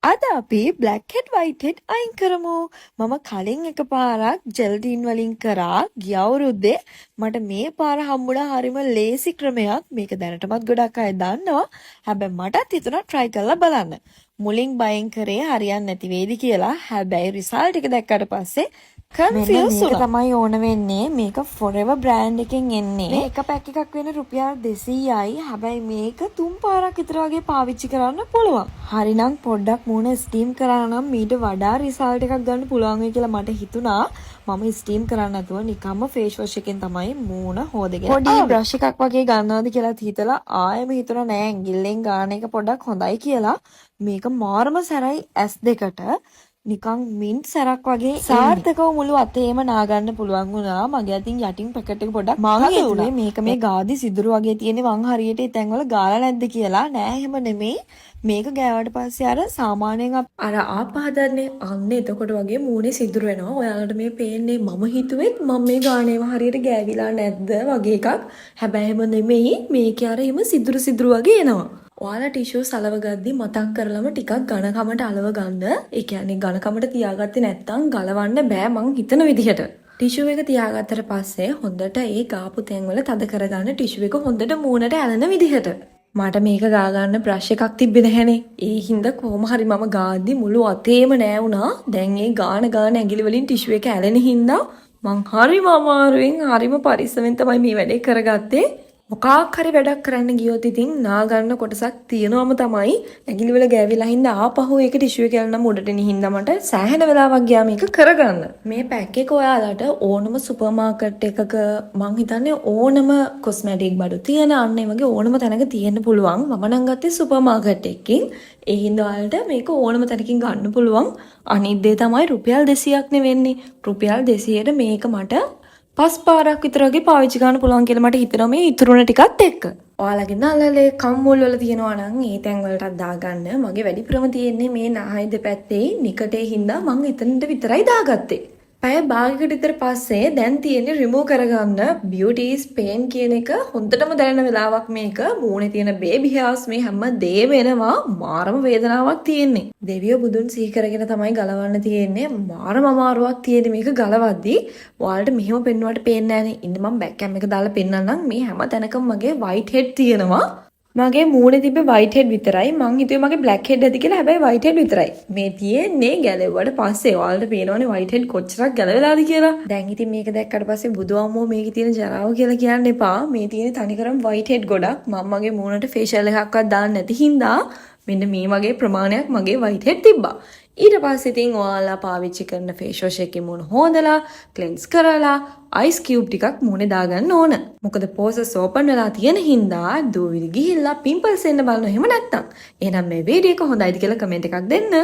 අද අපි black head white head අයින් කරමු. මම කලින් එකපාරක් ජෙල්ඩීන් වලින් කරා ගිය අවුරුද්දේ. මට මේ පාර හම්බුණා හරිම ලේසි ක්‍රමයක්. මේක දැනටමත් ගොඩක් අය දන්නවා. හැබැයි මටත් හිතුණා try කරලා බලන්න. මුලින් බයෙන් කරේ හරියන්නේ නැති වේවි කියලා. හැබැයි රිසල්ට් එක දැක්කට පස්සේ කන්ෆියුස් වුණා. තමයි ඕන වෙන්නේ. මේක Forever brand එකෙන් එන්නේ. මේ එක පැක් එකක් වෙන රුපියල් 200යි. හැබැයි මේක 3 පාරක් විතර වගේ පාවිච්චි කරන්න පුළුවන්. හරිනම් පොඩ්ඩක් මූණ ස්ටීම් කරා නම් මීට වඩා රිසල්ට් එකක් ගන්න පුළුවන් වෙයි කියලා මට හිතුණා. මම ස්ටීම් කරන්නේ නැතුව නිකම්ම ෆේස් වොෂ් එකෙන් තමයි මූණ හොදගෙන පොඩි බ්‍රෂ් එකක් වගේ ගන්නවද කියලා හිතලා ආයෙම හිතුණා නෑ ඇඟිල්ලෙන් ගාන එක පොඩ්ඩක් හොඳයි කියලා. මේක මාරම සැරයි S2කට නිකන් මින්ට් සැරක් වගේ සාර්ථකව මුළු අතේම නාගන්න පුළුවන් වුණා. මගේ අතින් යටින් පැකට් එක පොඩක් මං හිතුවේ මේක මේ ගාදි සිදුරු වගේ තියෙන වං හරියට ඒ තැන්වල ගාලා නැද්ද කියලා. නෑ එහෙම නෙමෙයි. මේක ගෑවට පස්සේ අර සාමාන්‍යයෙන් අර ආපහදන්නේ අන්න එතකොට වගේ මූණේ සිදුරු වෙනවා. ඔයාලට මේ පේන්නේ මම හිතුවෙත් මම මේ ගානේම හරියට ගෑවිලා නැද්ද වගේ එකක්. හැබැයි එහෙම නෙමෙයි. මේකේ අර එහෙම සිදුරු සිදුරු වගේ එනවා. ඔයාලා ටිෂුස් අලව ගද්දි මතක් කරලම ටිකක් ඝනකමට අලව ගන්න. ඒ කියන්නේ ඝනකමට තියාගත්තේ නැත්නම් ගලවන්න බෑ මං හිතන විදිහට. ටිෂු එක තියාගත්තට පස්සේ හොඳට ඒ ගාපු තැන්වල තද කරගන්න ටිෂු එක හොඳට මූණට ඇලෙන විදිහට. මට මේක ගා ගන්න බ්‍රෂ් එකක් තිබ්බේ නැහනේ. ඒ හින්දා කොහොම හරි මම ගාද්දි මුළු අතේම නෑ වුණා. දැන් ඒ ගාන ඇඟිලි වලින් ටිෂු එක ඇලෙන හින්දා මං හරිම අමාරුවෙන් හරිම පරිස්සමෙන් තමයි මේ වැඩේ කරගත්තේ. මොකක් හරි වැඩක් කරන්න ගියොත් ඉතින් නා ගන්න කොටසක් තියෙනවම තමයි. ඇඟිලි වල ගෑවිලා හින්දා ආපහු ඒක ටිෂු එක යනනම් උඩට එන හින්දා මට සෑහෙන වෙලාවක් ගියා මේක කරගන්න. මේ පැක් එක ඔයාලට ඕනම සුපර් මාකට් එකක මං හිතන්නේ ඕනම කොස්මැටික් බඩු තියෙන අන්න ඒ වගේ ඕනම තැනක තියෙන්න පුළුවන්. මම නම් ගත්තේ සුපර් මාකට් එකකින්. ඒ හින්දා ඔයාලට මේක ඕනම තැනකින් ගන්න පුළුවන්. අනිත් දේ තමයි රුපියල් 200ක් නෙවෙන්නේ. රුපියල් 200ට මේක මට 5 පාරක් විතර වගේ පාවිච්චි කරන්න පුළුවන් කියලා මට හිතෙනවා මේ ඉතුරුන ටිකත් එක්ක. ඔයාලගේ නළලේ කම්මුල් වල තියෙනවා නම් ඒ තැන් වලටත් දාගන්න. මගේ වැඩිපුරම තියෙන්නේ මේ නාහය දෙපැත්තේ නිකටේ හින්දා මං එතනට විතරයි දාගත්තේ. පැය භාගයකට විතර පස්සේ දැන් තියෙන්නේ රිමූව් කරගන්න බියුටිස් පේන් කියන එක හොඳටම දැනෙන වෙලාවක් මේක. මූණේ තියෙන බේබි හේර්ස් මේ හැම දෙයක්ම එනවා. මාරම වේදනාවක් තියෙන්නේ. දෙවියෝ බුදුන් සිහි කරගෙන තමයි ගලවන්න තියෙන්නේ. මාරම අමාරුවක් තියෙන්නේ මේක ගලවද්දී. ඔයාලට මෙහෙම පෙන්නුවට පේන්නේ නැහනේ. ඉන්න මම බෑක් කැම් එක දාලා පෙන්නන්නම්. මේ හැම තැනකම මගේ වයිට් හෙඩ් තියෙනවා. මගේ මූණේ තිබ්බ වයිට් හෙඩ් විතරයි. මං හිතුවේ මගේ බ්ලැක් හෙඩ් ඇති කියලා. හැබැයි වයිට් හෙඩ් විතරයි. මේ තියෙන්නේ ගැලෙව්වට පස්සේ. ඔයාලට පේනවනේ වයිට් හෙඩ් කොච්චරක් ගැලවෙලාද කියලා. දැන් ඉතින් මේක දැක්කට පස්සේ බුදුහාමෝ මේකේ තියෙන ජරාව කියලා කියන්න එපා. මේ තියෙන තනිකරම වයිට් හෙඩ් ගොඩක්. මම මගේ මූණට ෆේෂියල් එකක්වත් දාන්න නැති හින්දා මෙන්න මේ වගේ ප්‍රමාණයක් මගේ වයිට් හෙඩ් තිබ්බා. ඊට පස්සේ ඉතින් ඔයාලා පාවිච්චි කරන ෆේස් වොෂ් එකේ මූණ හොදලා ක්ලෙන්ස් කරලා අයිස් කියුබ් ටිකක් මූණේ දාගන්න ඕන. මොකද පෝසස් ඕපන් වෙලා තියෙන හින්දා දූවිලි ගිහිල්ලා පිම්පල්ස් එන්න බලන එහෙම නැත්තම්. එහෙනම් මේ වීඩියෝ එක හොඳයිද කියලා කමෙන්ට් එකක් දෙන්න.